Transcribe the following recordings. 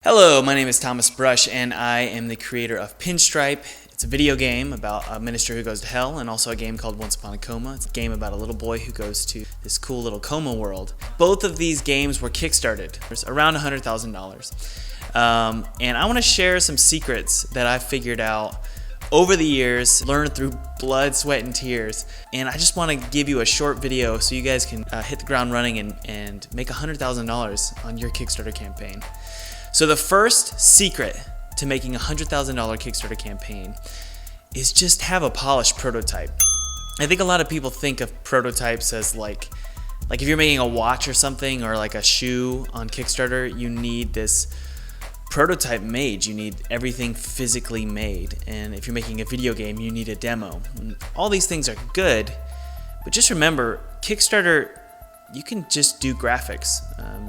Hello, my name is Thomas Brush, and I am the creator of Pinstripe. It's a video game about a minister who goes to hell, and also a game called Once Upon a Coma. It's a game about a little boy who goes to this cool little coma world. Both of these games were kickstarted. There's around $100,000. And I want to share some secrets that I've figured out over the years, learned through blood, sweat, and tears. And I just want to give you a short video so you guys can hit the ground running and make $100,000 on your Kickstarter campaign. So the first secret to making a $100,000 Kickstarter campaign is just have a polished prototype. I think a lot of people think of prototypes as like if you're making a watch or something, or like a shoe on Kickstarter, you need this prototype made. You need everything physically made. And if you're making a video game, you need a demo. And all these things are good, but just remember, Kickstarter, you can just do graphics.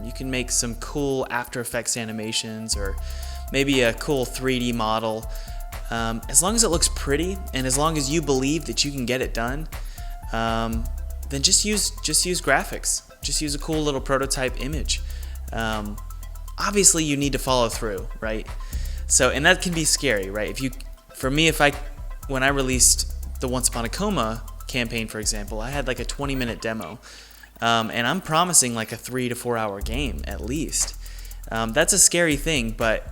You can make some cool After Effects animations, or maybe a cool 3D model. As long as it looks pretty, and as long as you believe that you can get it done, then just use graphics. Just use a cool little prototype image. Obviously, you need to follow through, right? So, and that can be scary, right? When I released the Once Upon a Coma campaign, for example, I had like a 20-minute demo. And I'm promising like a 3 to 4 hour game at least. That's a scary thing, but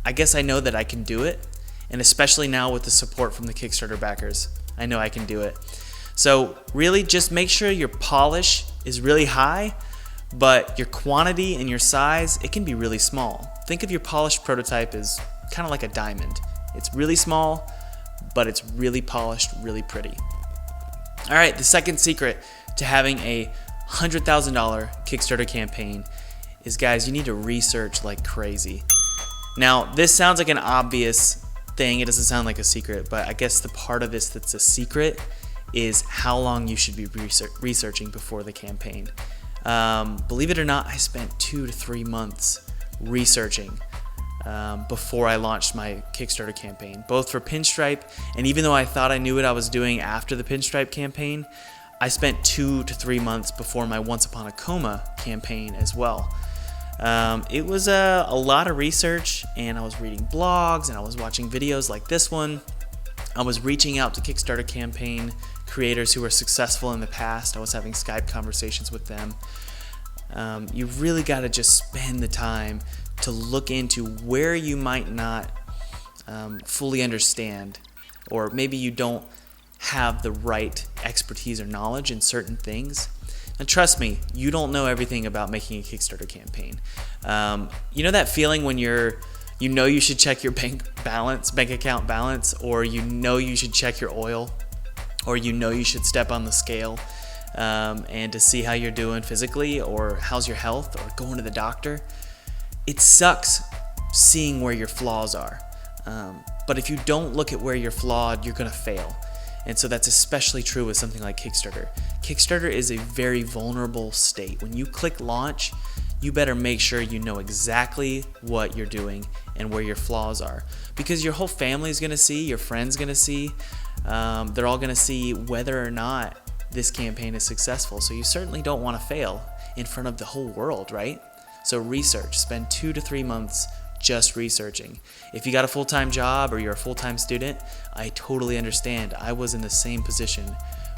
I guess I know that I can do it. And especially now with the support from the Kickstarter backers, I know I can do it. So really just make sure your polish is really high, but your quantity and your size, it can be really small. Think of your polished prototype as kind of like a diamond. It's really small, but it's really polished, really pretty. All right, the second secret to having a $100,000 Kickstarter campaign is, guys, you need to research like crazy. Now, this sounds like an obvious thing. It doesn't sound like a secret, but I guess the part of this that's a secret is how long you should be researching before the campaign. Believe it or not, I spent 2 to 3 months researching before I launched my Kickstarter campaign, both for Pinstripe, and even though I thought I knew what I was doing after the Pinstripe campaign, I spent 2 to 3 months before my Once Upon a Coma campaign as well. It was a lot of research, and I was reading blogs, and I was watching videos like this one. I was reaching out to Kickstarter campaign creators who were successful in the past. I was having Skype conversations with them. You really got to just spend the time to look into where you might not fully understand, or maybe you don't have the right expertise or knowledge in certain things. And trust me, you don't know everything about making a Kickstarter campaign. You know that feeling when you should check your bank account balance, or you should check your oil, or you should step on the scale and to see how you're doing physically, or how's your health, or going to the doctor. It sucks seeing where your flaws are. But if you don't look at where you're flawed, you're gonna fail. And so that's especially true with something like Kickstarter. Kickstarter is a very vulnerable state. When you click launch, you better make sure you know exactly what you're doing and where your flaws are. Because your whole family is gonna see, your friends gonna see, they're all gonna see whether or not this campaign is successful. So you certainly don't wanna fail in front of the whole world, right? So research, spend 2 to 3 months just researching. If you got a full-time job or you're a full-time student, I totally understand. I was in the same position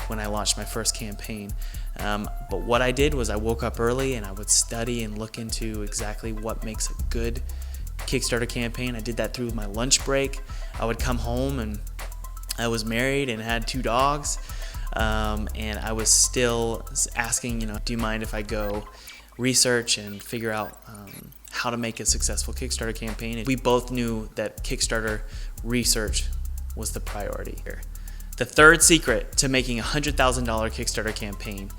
when I launched my first campaign. But what I did was I woke up early and I would study and look into exactly what makes a good Kickstarter campaign. I did that through my lunch break. I would come home, and I was married and had 2 dogs. And I was still asking, do you mind if I go research and figure out how to make a successful Kickstarter campaign? And we both knew that Kickstarter research was the priority here. The third secret to making a $100,000 Kickstarter campaign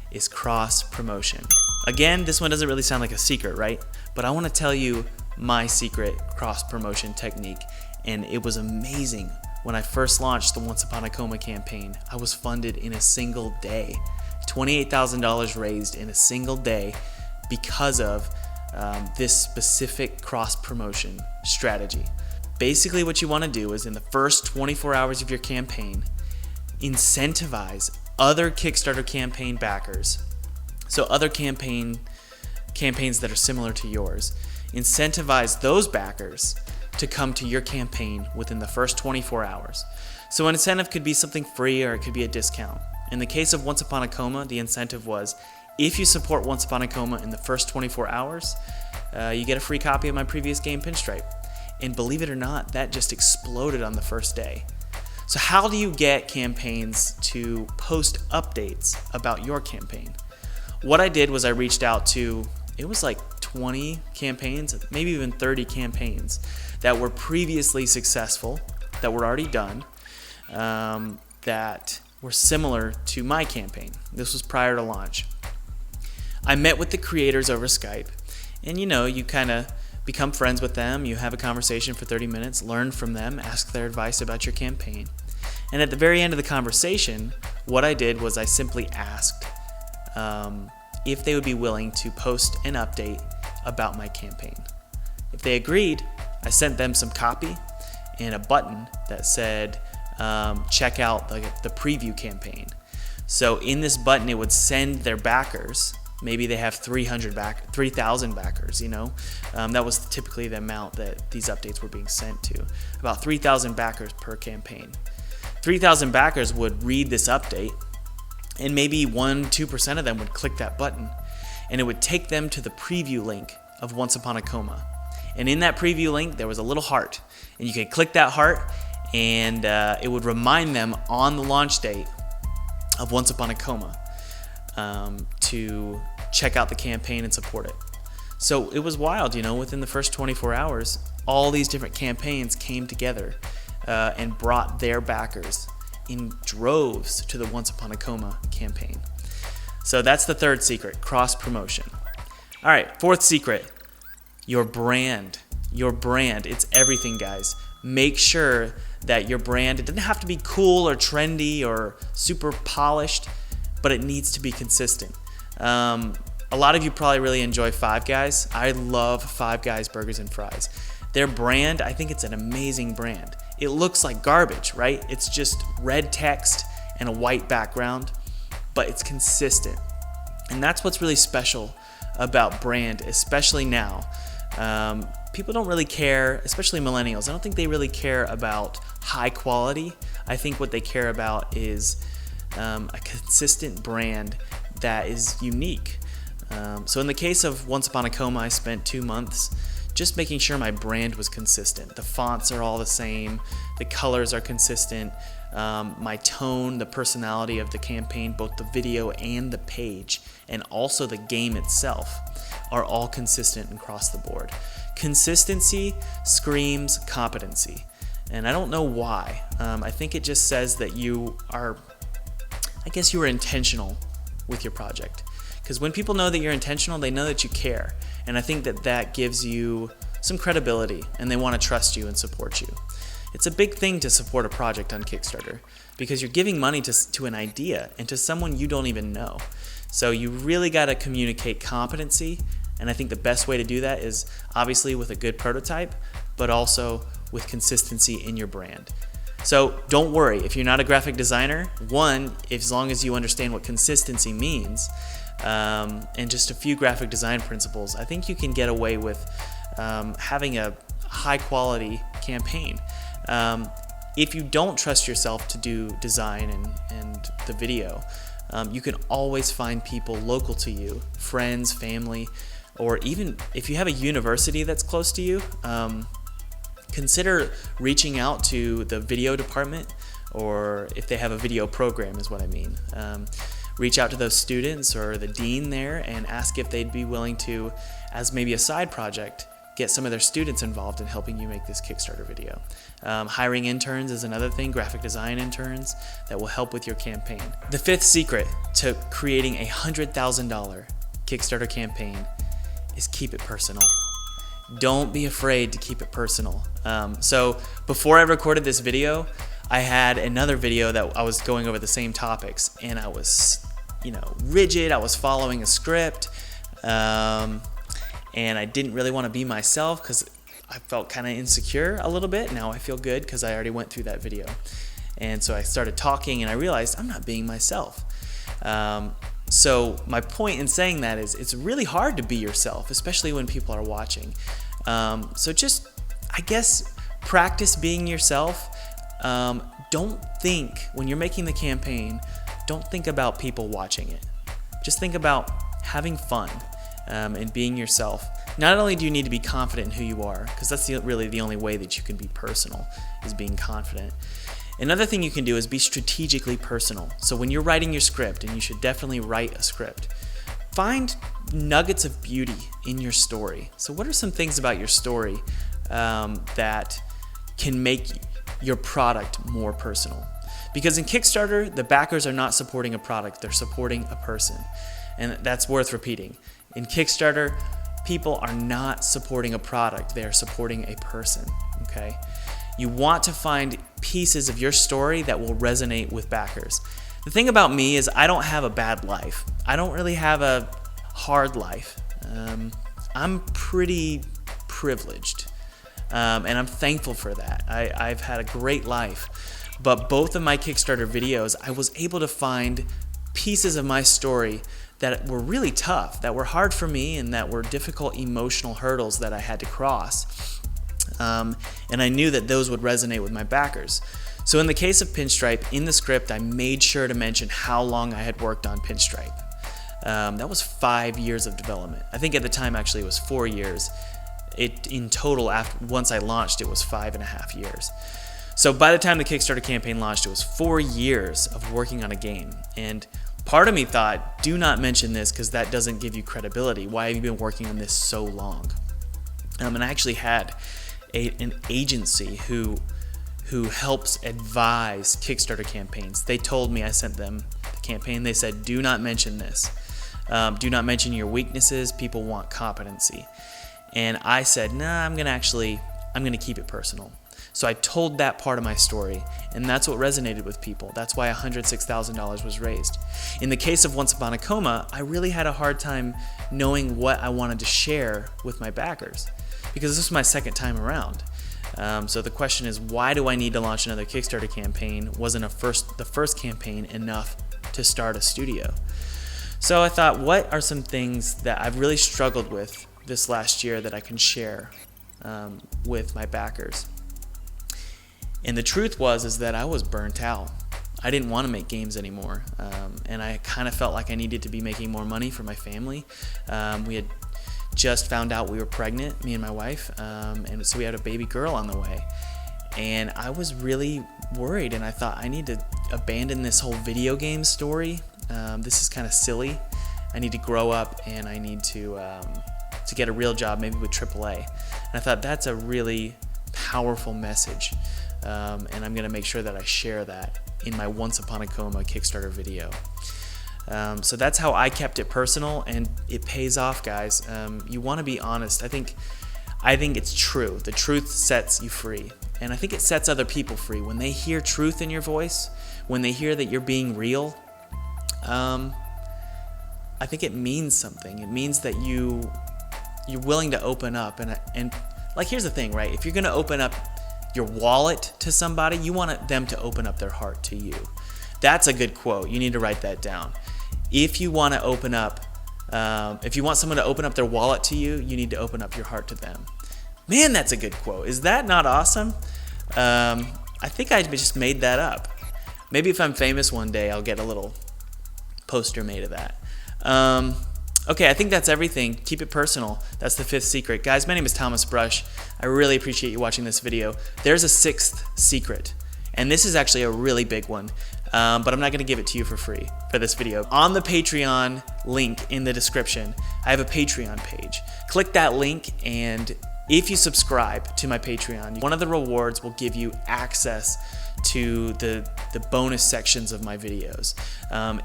is cross-promotion. Again, this one doesn't really sound like a secret, right? But I want to tell you my secret cross-promotion technique, and it was amazing. When I first launched the Once Upon a Coma campaign, I was funded in a single day. $28,000 raised in a single day because of this specific cross-promotion strategy. Basically, what you want to do is, in the first 24 hours of your campaign, incentivize other Kickstarter campaign backers, so other campaigns that are similar to yours. incentivize those backers to come to your campaign within the first 24 hours. So an incentive could be something free or it could be a discount. In the case of Once Upon a Coma, the incentive was, if you support Once Upon a Coma in the first 24 hours, you get a free copy of my previous game, Pinstripe. And believe it or not, that just exploded on the first day. So how do you get campaigns to post updates about your campaign? What I did was I reached out to, it was like 20 campaigns, maybe even 30 campaigns that were previously successful, that were already done, that were similar to my campaign. This was prior to launch. I met with the creators over Skype, and you kind of become friends with them, you have a conversation for 30 minutes, learn from them, ask their advice about your campaign. And at the very end of the conversation, what I did was I simply asked if they would be willing to post an update about my campaign. If they agreed, I sent them some copy and a button that said, check out the preview campaign. So in this button, it would send their backers. Maybe they have 3,000 backers, that was typically the amount that these updates were being sent to, about 3,000 backers per campaign. 3,000 backers would read this update, and maybe 1-2% of them would click that button, and it would take them to the preview link of Once Upon a Coma. And in that preview link, there was a little heart, and you could click that heart, and it would remind them on the launch date of Once Upon a Coma to check out the campaign and support it. So it was wild, within the first 24 hours, all these different campaigns came together and brought their backers in droves to the Once Upon a Coma campaign. So that's the third secret, cross promotion. All right, fourth secret, your brand. Your brand, it's everything, guys. Make sure that your brand, it doesn't have to be cool or trendy or super polished, but it needs to be consistent. A lot of you probably really enjoy Five Guys. I love Five Guys burgers and fries. Their brand, I think it's an amazing brand. It looks like garbage, right? It's just red text and a white background, but it's consistent. And that's what's really special about brand, especially now. People don't really care, especially millennials. I don't think they really care about high quality. I think what they care about is a consistent brand that is unique. So in the case of Once Upon a Coma, I spent 2 months just making sure my brand was consistent. The fonts are all the same, the colors are consistent, my tone, the personality of the campaign, both the video and the page, and also the game itself are all consistent across the board. Consistency screams competency, and I don't know why. I think it just says that you are intentional with your project. Because when people know that you're intentional, they know that you care. And I think that gives you some credibility, and they want to trust you and support you. It's a big thing to support a project on Kickstarter because you're giving money to an idea and to someone you don't even know. So you really got to communicate competency, and I think the best way to do that is obviously with a good prototype, but also with consistency in your brand. So don't worry if you're not a graphic designer. One, as long as you understand what consistency means, and just a few graphic design principles, I think you can get away with having a high quality campaign. If you don't trust yourself to do design and the video, you can always find people local to you, friends, family, or even if you have a university that's close to you, consider reaching out to the video department, or if they have a video program is what I mean. Reach out to those students or the dean there and ask if they'd be willing to, as maybe a side project, get some of their students involved in helping you make this Kickstarter video. Hiring interns is another thing, graphic design interns that will help with your campaign. The fifth secret to creating a $100,000 Kickstarter campaign is keep it personal. Don't be afraid to keep it personal. So before I recorded this video, I had another video that I was going over the same topics, and I was, rigid. I was following a script, and I didn't really want to be myself because I felt kind of insecure a little bit. Now I feel good because I already went through that video. And so I started talking, and I realized I'm not being myself. So my point in saying that is it's really hard to be yourself, especially when people are watching. So just, I guess, practice being yourself. Don't think, when you're making the campaign, don't think about people watching it. Just think about having fun and being yourself. Not only do you need to be confident in who you are, because that's really the only way that you can be personal, is being confident. Another thing you can do is be strategically personal. So when you're writing your script, and you should definitely write a script, find nuggets of beauty in your story. So what are some things about your story that can make your product more personal? Because in Kickstarter, the backers are not supporting a product, they're supporting a person. And that's worth repeating. In Kickstarter, people are not supporting a product, they are supporting a person, okay? You want to find pieces of your story that will resonate with backers. The thing about me is I don't have a bad life. I don't really have a hard life. I'm pretty privileged, and I'm thankful for that. I've had a great life, but both of my Kickstarter videos, I was able to find pieces of my story that were really tough, that were hard for me, and that were difficult emotional hurdles that I had to cross. And I knew that those would resonate with my backers. So in the case of Pinstripe, in the script, I made sure to mention how long I had worked on Pinstripe. That was 5 years of development. I think at the time, actually, it was 4 years. In total, once I launched, it was 5.5 years. So by the time the Kickstarter campaign launched, it was 4 years of working on a game. And part of me thought, do not mention this because that doesn't give you credibility. Why have you been working on this so long? And I actually had an agency who helps advise Kickstarter campaigns. They told me, I sent them the campaign, they said, do not mention this. Do not mention your weaknesses. People want competency. And I said, nah, I'm gonna keep it personal. So I told that part of my story, and that's what resonated with people. That's why $106,000 was raised. In the case of Once Upon a Coma, I really had a hard time knowing what I wanted to share with my backers, because this was my second time around. So the question is, why do I need to launch another Kickstarter campaign? Wasn't the first campaign enough to start a studio? So I thought, what are some things that I've really struggled with this last year that I can share with my backers? And the truth is that I was burnt out. I didn't want to make games anymore, and I kind of felt like I needed to be making more money for my family. We had just found out we were pregnant, me and my wife, and so we had a baby girl on the way. And I was really worried, and I thought, I need to abandon this whole video game story. This is kind of silly. I need to grow up, and I need to get a real job, maybe with AAA. And I thought, that's a really powerful message. And I'm going to make sure that I share that in my Once Upon a Coma Kickstarter video. So that's how I kept it personal, and it pays off, guys. You want to be honest. I think it's true. The truth sets you free, and I think it sets other people free. When they hear truth in your voice, when they hear that you're being real, I think it means something. It means that you're willing to open up, and like, here's the thing, right? If you're going to open up your wallet to somebody, you want them to open up their heart to you. That's a good quote. You need to write that down. If you want to open up, if you want someone to open up their wallet to you, you need to open up your heart to them. Man, that's a good quote. Is that not awesome? I think I just made that up. Maybe if I'm famous one day, I'll get a little poster made of that. Okay, I think that's everything. Keep it personal. That's the 5th secret. Guys, my name is Thomas Brush. I really appreciate you watching this video. There's a 6th secret, and this is actually a really big one, but I'm not going to give it to you for free for this video. On the Patreon link in the description, I have a Patreon page. Click that link, and if you subscribe to my Patreon, one of the rewards will give you access to the bonus sections of my videos.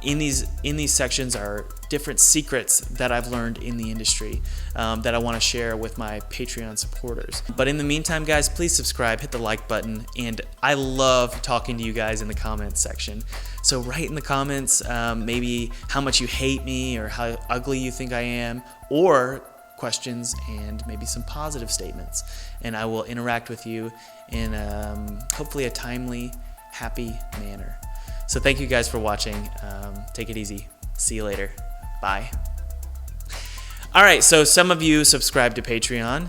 In these sections are different secrets that I've learned in the industry that I want to share with my Patreon supporters. But in the meantime, guys, please subscribe, hit the like button, and I love talking to you guys in the comments section. So write in the comments maybe how much you hate me, or how ugly you think I am, or questions and maybe some positive statements, and I will interact with you in hopefully a timely, happy manner. So thank you guys for watching. Take it easy. See you later. Bye. All right, so some of you subscribe to Patreon.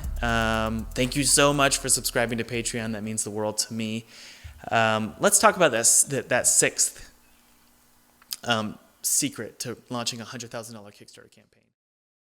Thank you so much for subscribing to Patreon. That means the world to me. Let's talk about that sixth secret to launching a $100,000 Kickstarter campaign.